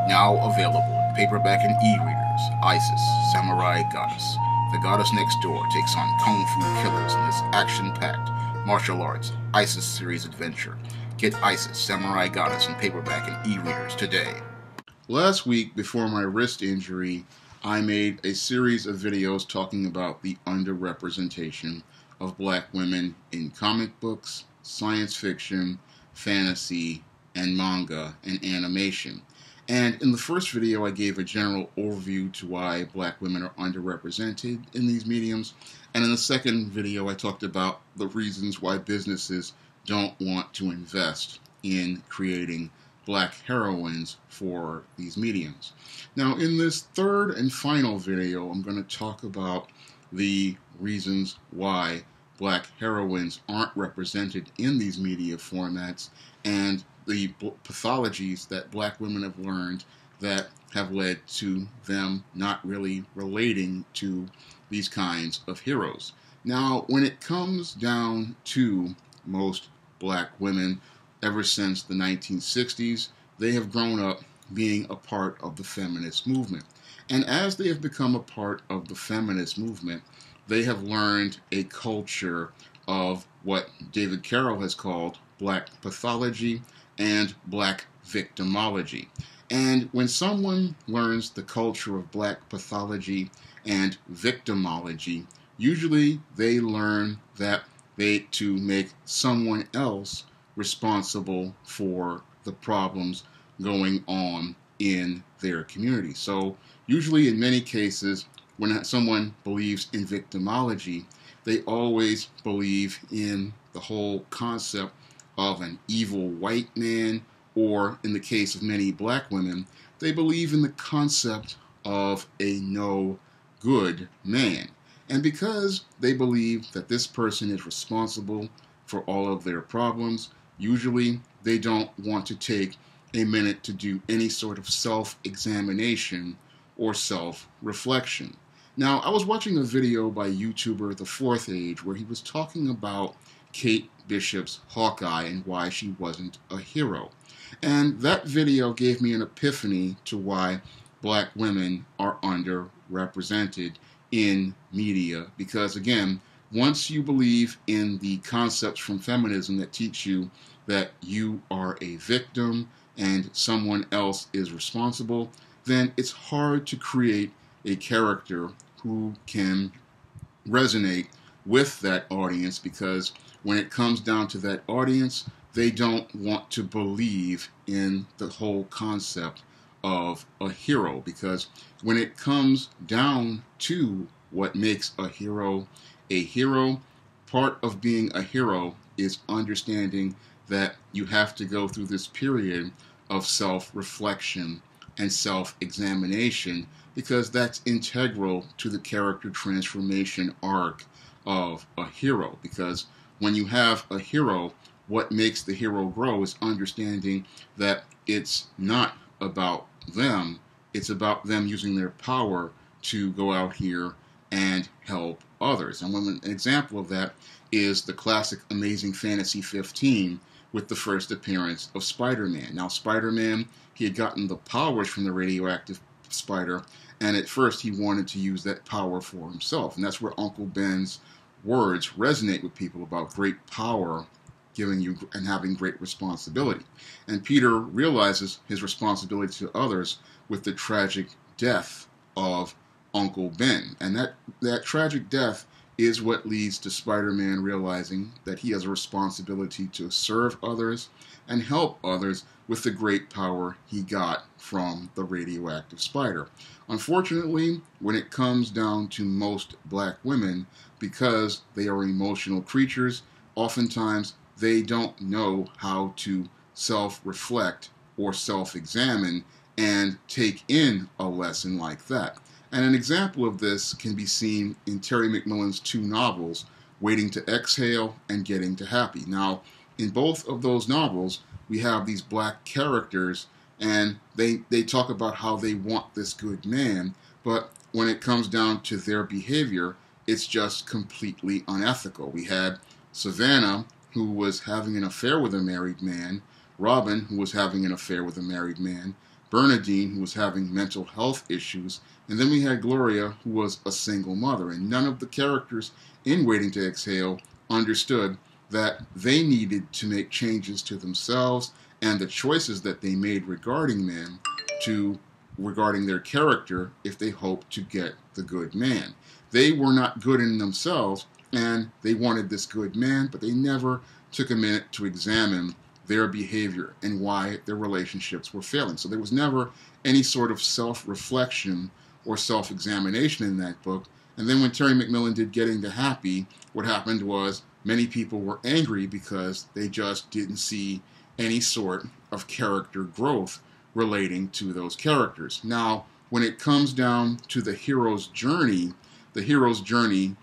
Now available in paperback and e-readers, Isis, Samurai Goddess. The goddess next door takes on kung fu killers in this action-packed martial arts Isis series adventure. Get Isis, Samurai Goddess in paperback and e-readers today. Last week, before my wrist injury, I made a series of videos talking about the underrepresentation of black women in comic books, science fiction, fantasy, and manga and animation. And in the first video, I gave a general overview to why black women are underrepresented in these mediums. And in the second video, I talked about the reasons why businesses don't want to invest in creating black heroines for these mediums. Now, in this third and final video, I'm going to talk about the reasons why black heroines aren't represented in these media formats and the pathologies that black women have learned that have led to them not really relating to these kinds of heroes. Now, when it comes down to most black women, ever since the 1960s, they have grown up being a part of the feminist movement. And as they have become a part of the feminist movement, they have learned a culture of what David Carroll has called black pathology and black victimology. And when someone learns the culture of black pathology and victimology, usually they learn that to make someone else responsible for the problems going on in their community. So usually in many cases, when someone believes in victimology, they always believe in the whole concept of an evil white man, or in the case of many black women, they believe in the concept of a no good man. And because they believe that this person is responsible for all of their problems, usually they don't want to take a minute to do any sort of self-examination or self-reflection. Now, I was watching a video by YouTuber The Fourth Age where he was talking about Kate Bishop's Hawkeye and why she wasn't a hero. And that video gave me an epiphany to why black women are underrepresented in media. Because again, once you believe in the concepts from feminism that teach you that you are a victim and someone else is responsible, then it's hard to create a character who can resonate with that audience, because when it comes down to that audience, they don't want to believe in the whole concept of a hero. Because when it comes down to what makes a hero, part of being a hero is understanding that you have to go through this period of self-reflection and self-examination, because that's integral to the character transformation arc of a hero. Because when you have a hero, what makes the hero grow is understanding that it's not about them, it's about them using their power to go out here and help others. And an example of that is the classic Amazing Fantasy 15 with the first appearance of Spider-Man. Now, Spider-Man, he had gotten the powers from the radioactive spider, and at first he wanted to use that power for himself. And that's where Uncle Ben's words resonate with people about great power giving you and having great responsibility. And Peter realizes his responsibility to others with the tragic death of Uncle Ben. And that tragic death is what leads to Spider-Man realizing that he has a responsibility to serve others and help others with the great power he got from the radioactive spider. Unfortunately, when it comes down to most black women, because they are emotional creatures, oftentimes they don't know how to self-reflect or self-examine and take in a lesson like that. And an example of this can be seen in Terry McMillan's two novels, Waiting to Exhale and Getting to Happy. Now, in both of those novels, we have these black characters, and they talk about how they want this good man, but when it comes down to their behavior, it's just completely unethical. We had Savannah, who was having an affair with a married man, Robin, who was having an affair with a married man, Bernadine, who was having mental health issues, and then we had Gloria, who was a single mother. And none of the characters in Waiting to Exhale understood that they needed to make changes to themselves and the choices that they made regarding men regarding their character if they hoped to get the good man. They were not good in themselves, and they wanted this good man, but they never took a minute to examine their behavior and why their relationships were failing. So there was never any sort of self-reflection or self-examination in that book. And then when Terry McMillan did Getting to Happy, what happened was many people were angry because they just didn't see any sort of character growth relating to those characters. Now, when it comes down to the hero's journey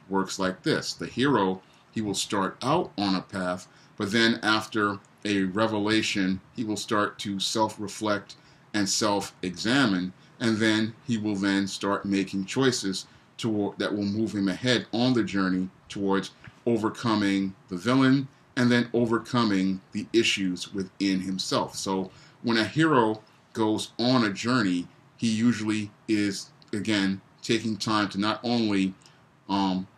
works like this. The hero, he will start out on a path, but then after a revelation, he will start to self-reflect and self-examine, and then he will then start making choices that will move him ahead on the journey towards overcoming the villain and then overcoming the issues within himself. So when a hero goes on a journey, he usually is, again, taking time to not only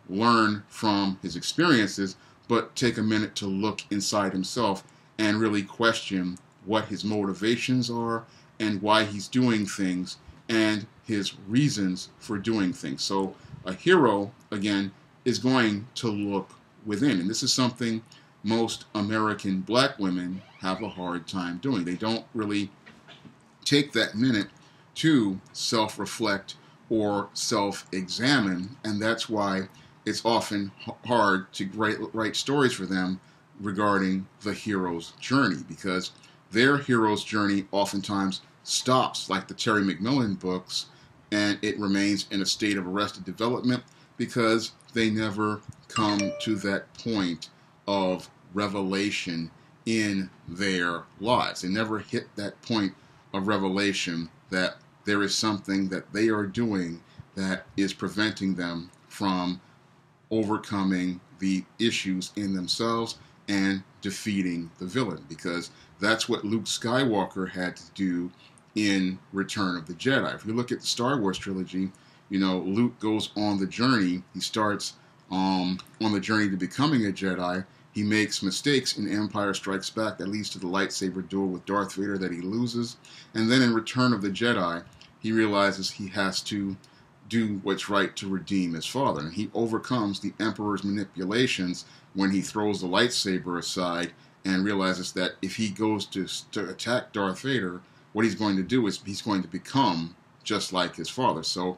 learn from his experiences, but take a minute to look inside himself and really question what his motivations are and why he's doing things and his reasons for doing things. So a hero, again, is going to look within. And this is something most American black women have a hard time doing. They don't really take that minute to self-reflect or self-examine, and that's why it's often hard to write stories for them regarding the hero's journey, because their hero's journey oftentimes stops, like the Terry McMillan books, and it remains in a state of arrested development because they never come to that point of revelation in their lives. They never hit that point of revelation that there is something that they are doing that is preventing them from overcoming the issues in themselves and defeating the villain, because that's what Luke Skywalker had to do in Return of the Jedi. If you look at the Star Wars trilogy, you know, Luke goes on the journey. He starts on the journey to becoming a Jedi. He makes mistakes in Empire Strikes Back that leads to the lightsaber duel with Darth Vader that he loses. And then in Return of the Jedi, he realizes he has to do what's right to redeem his father. And he overcomes the Emperor's manipulations when he throws the lightsaber aside and realizes that if he goes to attack Darth Vader, what he's going to do is he's going to become just like his father. So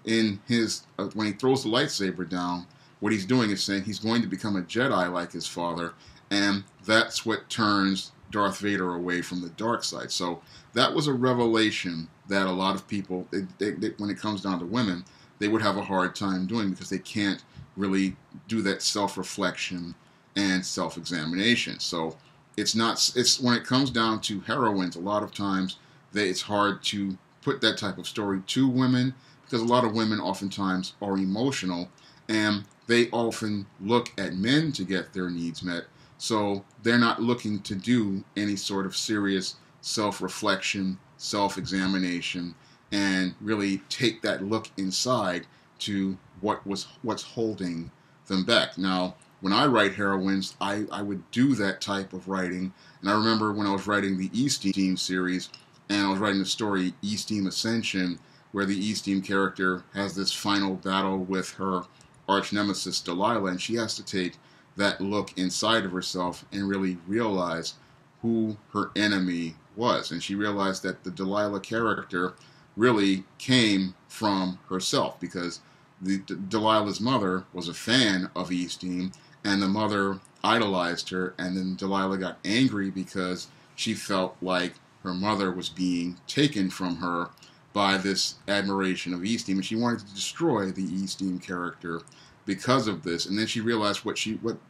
in his when he throws the lightsaber down, what he's doing is saying he's going to become a Jedi like his father, and that's what turns Darth Vader away from the dark side. So that was a revelation that a lot of people, when it comes down to women, they would have a hard time doing because they can't really do that self-reflection and self-examination. So it's when it comes down to heroines, a lot of times it's hard to put that type of story to women because a lot of women oftentimes are emotional and they often look at men to get their needs met. So they're not looking to do any sort of serious self-reflection, self-examination, and really take that look inside to what's holding them back. Now, when I write heroines, I would do that type of writing. And I remember when I was writing the E-Steam series, and I was writing the story E-Steam Ascension, where the E-Steam character has this final battle with her arch nemesis Delilah, and she has to take that look inside of herself and really realize who her enemy was. And she realized that the Delilah character really came from herself, because Delilah's mother was a fan of E-Steam, and the mother idolized her, and then Delilah got angry because she felt like her mother was being taken from her by this admiration of E-Steam, and she wanted to destroy the E-Steam character because of this. And then she realized what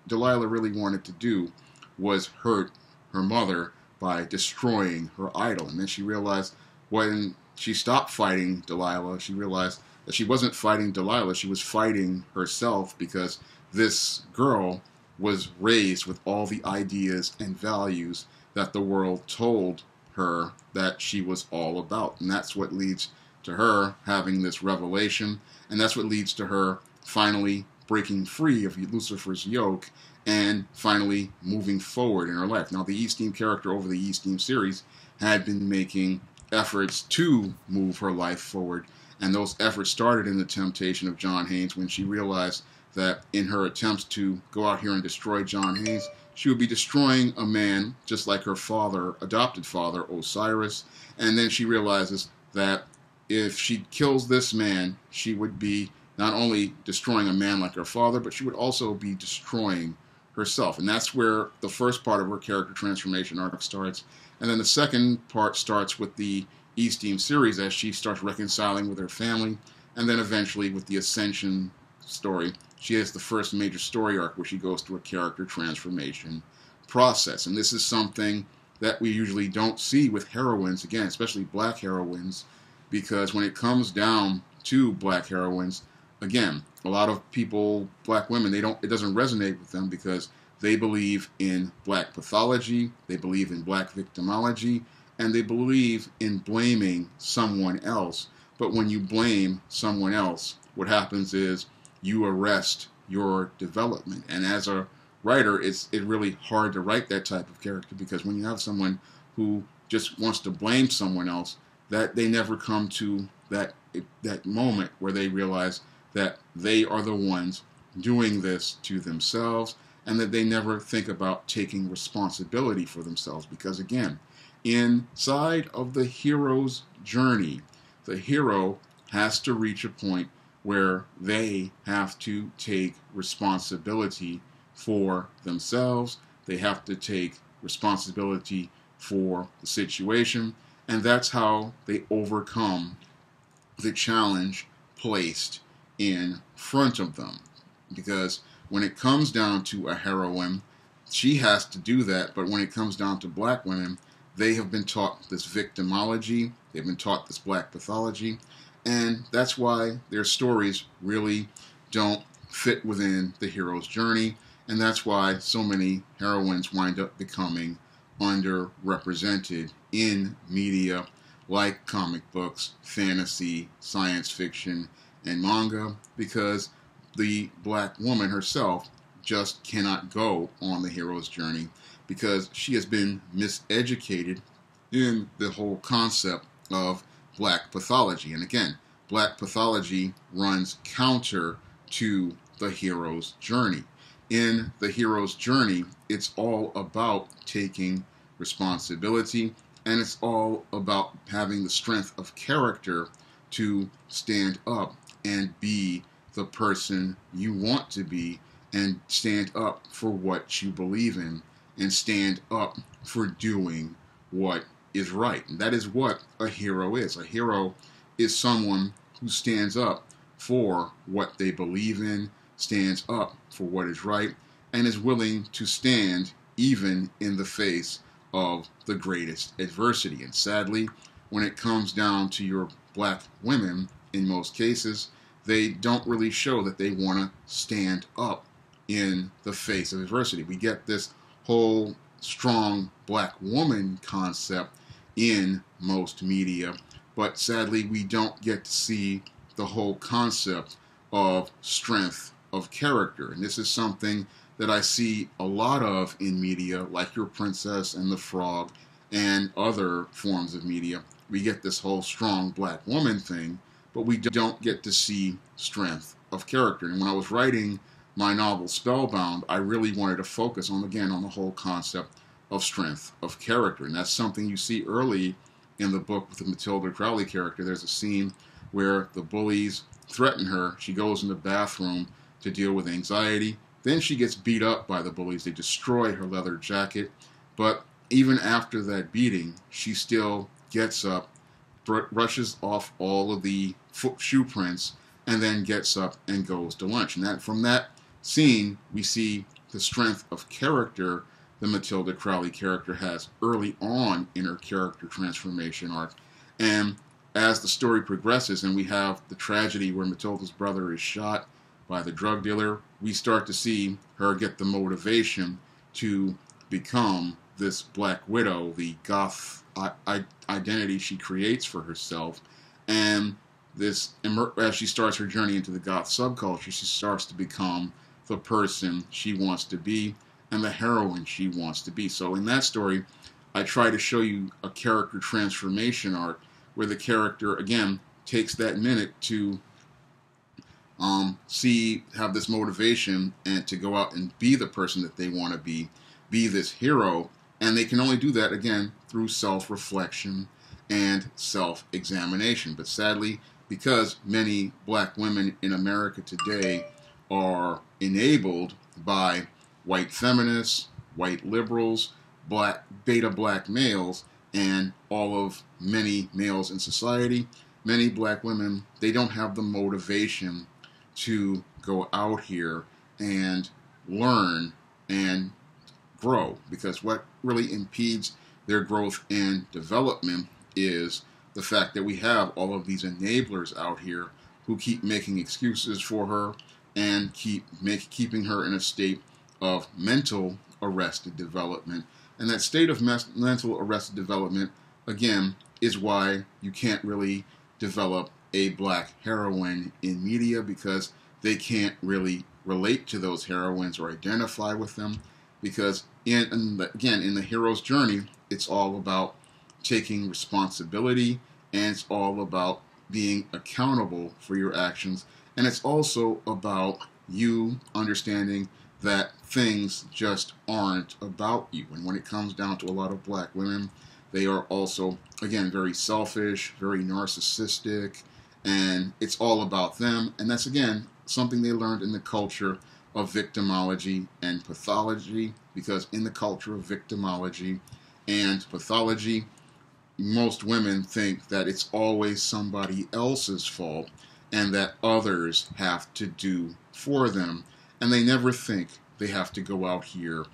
Delilah really wanted to do was hurt her mother by destroying her idol. And then she realized when she stopped fighting Delilah, she realized that she wasn't fighting Delilah, she was fighting herself, because this girl was raised with all the ideas and values that the world told her that she was all about. And that's what leads to her having this revelation, and that's what leads to her finally breaking free of Lucifer's yoke and finally moving forward in her life. Now, the Eastine character over the Eastine series had been making efforts to move her life forward, and those efforts started in the temptation of John Haynes when she realized that in her attempts to go out here and destroy John Haynes, she would be destroying a man just like her father, adopted father, Osiris. And then she realizes that if she kills this man, she would be not only destroying a man like her father, but she would also be destroying herself. And that's where the first part of her character transformation arc starts. And then the second part starts with the Eastine series as she starts reconciling with her family. And then eventually with the Ascension story, she has the first major story arc where she goes through a character transformation process. And this is something that we usually don't see with heroines, again, especially black heroines, because when it comes down to black heroines, again, a lot of people, black women, it doesn't resonate with them because they believe in black pathology, they believe in black victimology, and they believe in blaming someone else. But when you blame someone else, what happens is you arrest your development. And as a writer, it's really hard to write that type of character, because when you have someone who just wants to blame someone else, that they never come to that moment where they realize that they are the ones doing this to themselves, and that they never think about taking responsibility for themselves. Because again, inside of the hero's journey, the hero has to reach a point where they have to take responsibility for themselves. They have to take responsibility for the situation, and that's how they overcome the challenge placed in front of them. Because when it comes down to a heroine, she has to do that, but when it comes down to black women, they have been taught this victimology, they've been taught this black pathology, and that's why their stories really don't fit within the hero's journey, and that's why so many heroines wind up becoming underrepresented in media like comic books, fantasy, science fiction, and manga, because the black woman herself just cannot go on the hero's journey because she has been miseducated in the whole concept of black pathology. And again, black pathology runs counter to the hero's journey. In the hero's journey, it's all about taking responsibility, and it's all about having the strength of character to stand up and be the person you want to be, and stand up for what you believe in, and stand up for doing what is right. And that is what a hero is. A hero is someone who stands up for what they believe in, stands up for what is right, and is willing to stand even in the face of the greatest adversity. And sadly, when it comes down to your black women, in most cases, they don't really show that they want to stand up in the face of adversity. We get this whole strong black woman concept in most media, but sadly we don't get to see the whole concept of strength of character. And this is something that I see a lot of in media, like Your Princess and the Frog and other forms of media. We get this whole strong black woman thing, but we don't get to see strength of character. And when I was writing my novel Spellbound, I really wanted to focus on, again, on the whole concept of strength of character. And that's something you see early in the book with the Matilda Crowley character. There's a scene where the bullies threaten her. She goes in the bathroom to deal with anxiety. Then she gets beat up by the bullies. They destroy her leather jacket. But even after that beating, she still gets up, brushes off all of the shoe prints, and then gets up and goes to lunch. And from that scene, we see the strength of character the Matilda Crowley character has early on in her character transformation arc. And as the story progresses and we have the tragedy where Matilda's brother is shot by the drug dealer, we start to see her get the motivation to become this Black Widow, the goth identity she creates for herself. And this, as she starts her journey into the goth subculture, she starts to become the person she wants to be and the heroine she wants to be. So in that story, I try to show you a character transformation arc where the character, again, takes that minute to have this motivation and to go out and be the person that they want to be this hero. And they can only do that, again, through self-reflection and self-examination. But sadly, because many black women in America today are enabled by white feminists, white liberals, beta black males, and all of many males in society, many black women, they don't have the motivation to go out here and learn and grow, because what really impedes their growth and development is the fact that we have all of these enablers out here who keep making excuses for her and keeping her in a state of mental arrested development. And that state of mental arrested development, again, is why you can't really develop a black heroine in media, because they can't really relate to those heroines or identify with them, because in the hero's journey, it's all about taking responsibility, and it's all about being accountable for your actions, and it's also about you understanding that things just aren't about you. And when it comes down to a lot of black women, they are also, again, very selfish, very narcissistic, and it's all about them. And that's, again, something they learned in the culture of victimology and pathology, because in the culture of victimology and pathology, most women think that it's always somebody else's fault and that others have to do for them. And they never think they have to go out here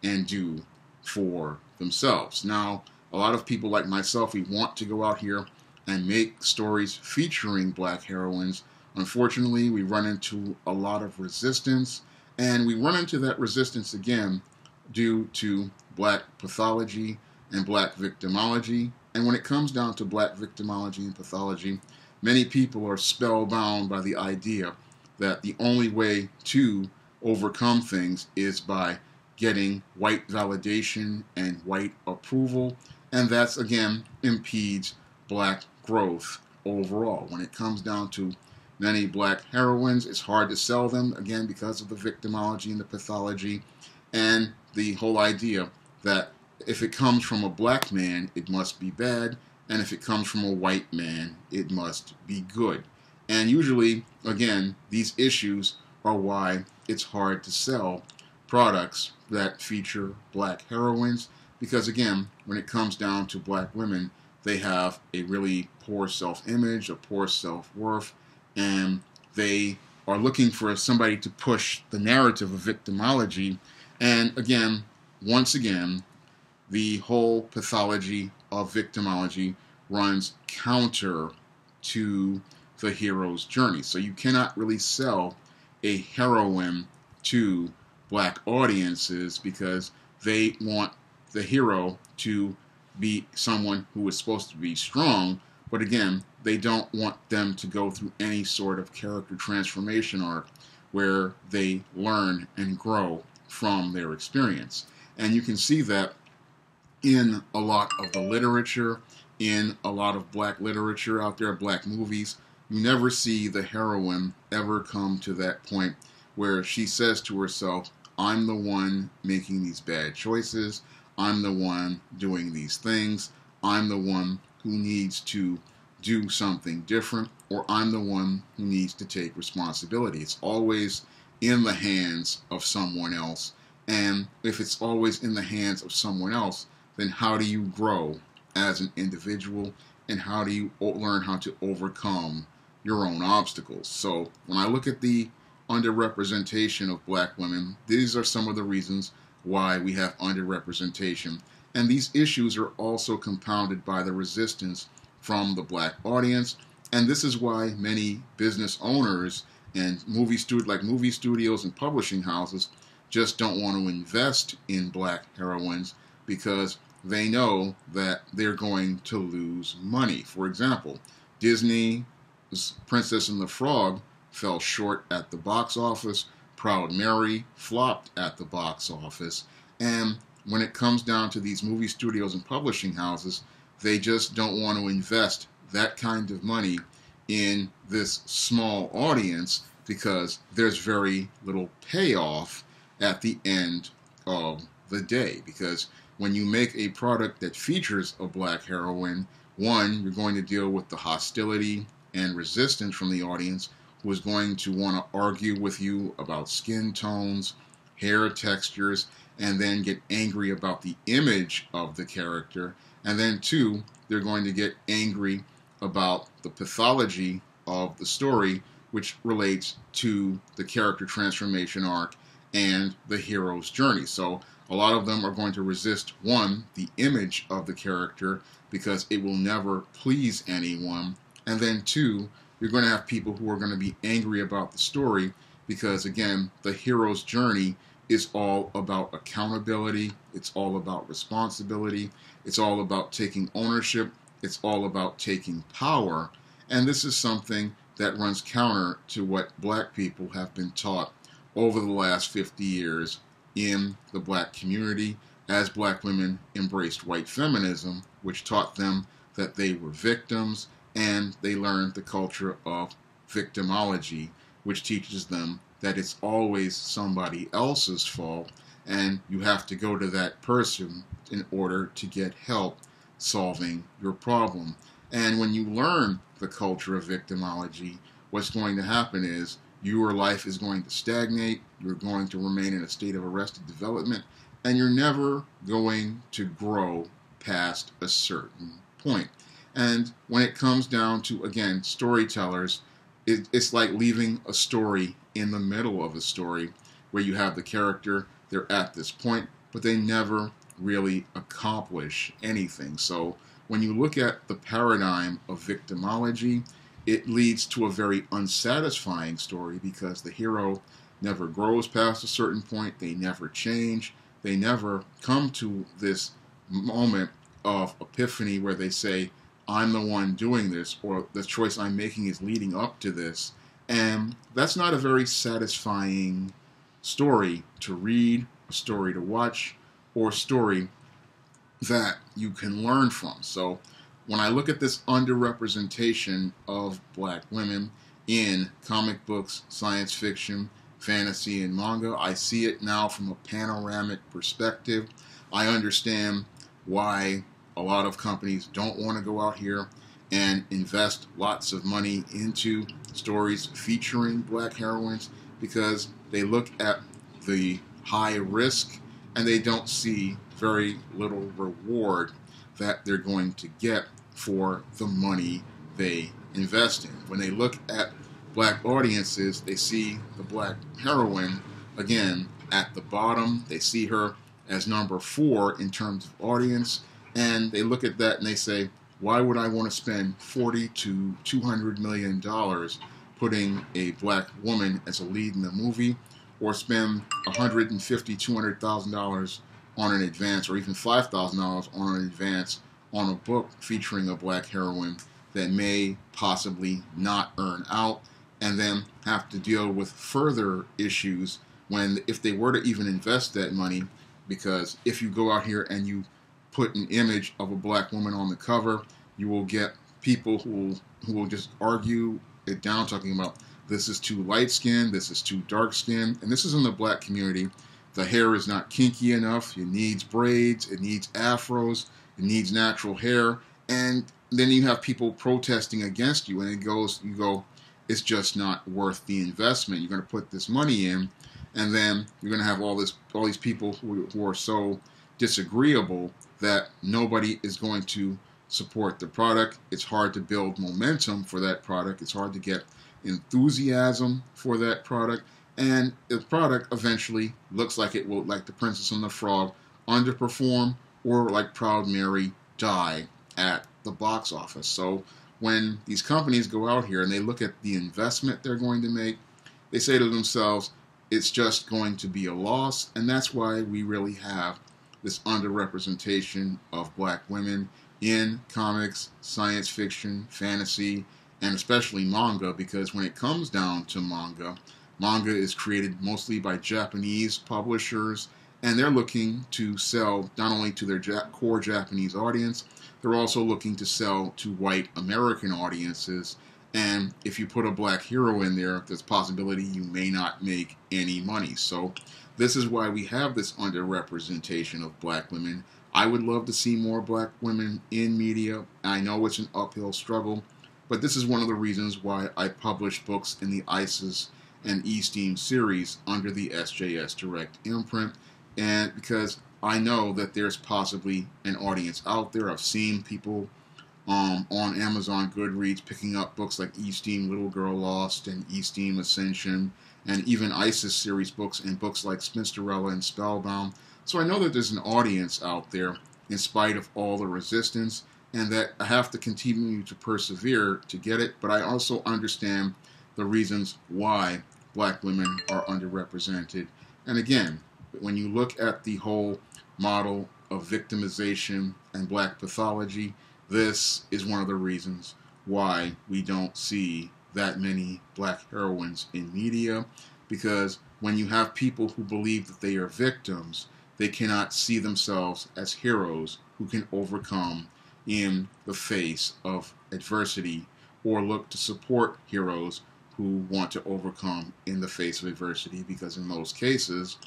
and do for themselves. Now, a lot of people like myself, we want to go out here and make stories featuring black heroines. Unfortunately, we run into a lot of resistance, and we run into that resistance again due to black pathology and black victimology. And when it comes down to black victimology and pathology, many people are spellbound by the idea that the only way to overcome things is by getting white validation and white approval, and that's, again, impedes black growth overall. When it comes down to many black heroines, it's hard to sell them, again, because of the victimology and the pathology, and the whole idea that if it comes from a black man, it must be bad, and if it comes from a white man, it must be good. And usually, again, these issues are why it's hard to sell products that feature black heroines, because, again, when it comes down to black women, they have a really poor self-image, a poor self-worth, and they are looking for somebody to push the narrative of victimology. And again, once again, the whole pathology of victimology runs counter to the hero's journey. So you cannot really sell a heroine to black audiences, because they want the hero to be someone who is supposed to be strong, but again, they don't want them to go through any sort of character transformation arc where they learn and grow from their experience. And you can see that in a lot of the literature, in a lot of black literature out there, black movies. You never see the heroine ever come to that point where she says to herself, I'm the one making these bad choices, I'm the one doing these things, I'm the one who needs to do something different, or I'm the one who needs to take responsibility. It's always in the hands of someone else, and if it's always in the hands of someone else, then how do you grow as an individual, and how do you learn how to overcome your own obstacles? So when I look at the underrepresentation of black women, these are some of the reasons why we have underrepresentation. And these issues are also compounded by the resistance from the black audience. And this is why many business owners and movie studios and publishing houses just don't want to invest in black heroines, because they know that they're going to lose money. For example, Disney's Princess and the Frog fell short at the box office. Proud Mary flopped at the box office. And when it comes down to these movie studios and publishing houses, they just don't want to invest that kind of money in this small audience because there's very little payoff at the end of the day. Because when you make a product that features a black heroine, one, you're going to deal with the hostility and resistance from the audience, who is going to want to argue with you about skin tones, hair textures, and then get angry about the image of the character. And then two, they're going to get angry about the pathology of the story, which relates to the character transformation arc and the hero's journey. So a lot of them are going to resist, one, the image of the character because it will never please anyone. And then two, you're going to have people who are going to be angry about the story because, again, the hero's journey is all about accountability. It's all about responsibility. It's all about taking ownership. It's all about taking power. And this is something that runs counter to what black people have been taught over the last 50 years in the black community as black women embraced white feminism, which taught them that they were victims, and they learned the culture of victimology, which teaches them that it's always somebody else's fault, and you have to go to that person in order to get help solving your problem. And when you learn the culture of victimology, what's going to happen is your life is going to stagnate, you're going to remain in a state of arrested development, and you're never going to grow past a certain point. And when it comes down to, again, storytellers, it's like leaving a story in the middle of a story where you have the character, they're at this point, but they never really accomplish anything. So when you look at the paradigm of victimology, it leads to a very unsatisfying story because the hero never grows past a certain point, they never change, they never come to this moment of epiphany where they say, I'm the one doing this, or the choice I'm making is leading up to this. And that's not a very satisfying story to read, a story to watch, or a story that you can learn from. So when I look at this underrepresentation of black women in comic books, science fiction, fantasy, and manga, I see it now from a panoramic perspective. I understand why a lot of companies don't want to go out here and invest lots of money into stories featuring black heroines because they look at the high risk and they don't see very little reward that they're going to get for the money they invest in. When they look at black audiences, they see the black heroine, again, at the bottom. They see her as number 4 in terms of audience, and they look at that and they say, why would I want to spend $40 to $200 million putting a black woman as a lead in the movie, or spend $150,000, $200,000 on an advance, or even $5,000 on an advance on a book featuring a black heroine that may possibly not earn out, and then have to deal with further issues when, if they were to even invest that money, because if you go out here and you put an image of a black woman on the cover, you will get people who will just argue it down, talking about this is too light skinned, this is too dark skinned, and this is in the black community. The hair is not kinky enough, it needs braids, it needs afros, it needs natural hair, and then you have people protesting against you, and you go, it's just not worth the investment. You're going to put this money in, and then you're going to have all these people who are so disagreeable that nobody is going to support the product. It's hard to build momentum for that product. It's hard to get enthusiasm for that product, and the product eventually looks like it will, like the Princess and the Frog, underperform, or like Proud Mary, die at the box office. So when these companies go out here and they look at the investment they're going to make, they say to themselves, it's just going to be a loss, and that's why we really have this underrepresentation of black women in comics, science fiction, fantasy, and especially manga, because when it comes down to manga, manga is created mostly by Japanese publishers, and they're looking to sell not only to their core Japanese audience, they're also looking to sell to white American audiences. And if you put a black hero in there, there's a possibility you may not make any money. So this is why we have this underrepresentation of black women. I would love to see more black women in media. I know it's an uphill struggle, but this is one of the reasons why I publish books in the ISIS and E-Steam series under the SJS Direct imprint, and because I know that there's possibly an audience out there. I've seen people on Amazon Goodreads picking up books like E-Steam Little Girl Lost and E-Steam Ascension, and even ISIS series books and books like Spinsterella and Spellbound. So I know that there's an audience out there in spite of all the resistance, and that I have to continue to persevere to get it, but I also understand the reasons why black women are underrepresented. And again, when you look at the whole model of victimization and black pathology, this is one of the reasons why we don't see that many black heroines in media, because when you have people who believe that they are victims, they cannot see themselves as heroes who can overcome in the face of adversity, or look to support heroes who want to overcome in the face of adversity, because in most cases,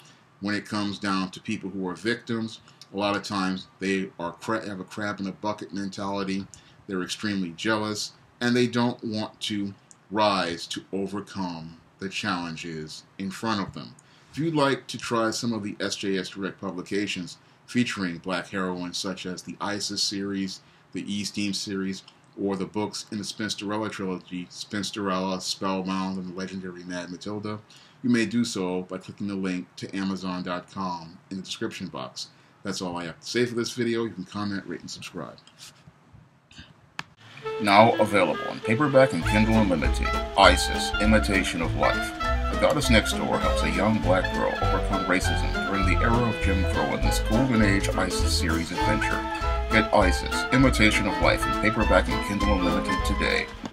when it comes down to people who are victims, a lot of times they have a crab in a bucket mentality. They're extremely jealous, and they don't want to rise to overcome the challenges in front of them. If you'd like to try some of the SJS Direct publications featuring black heroines such as the ISIS series, the E-Steam series, or the books in the Spinsterella trilogy, Spinsterella, Spellbound, and the legendary Mad Matilda, you may do so by clicking the link to Amazon.com in the description box. That's all I have to say for this video. You can comment, rate, and subscribe. Now available in paperback and Kindle Unlimited, ISIS, Imitation of Life. The Goddess Next Door helps a young black girl overcome racism during the era of Jim Crow in this Golden Age ISIS series adventure. Get ISIS, Imitation of Life in paperback and Kindle Unlimited today.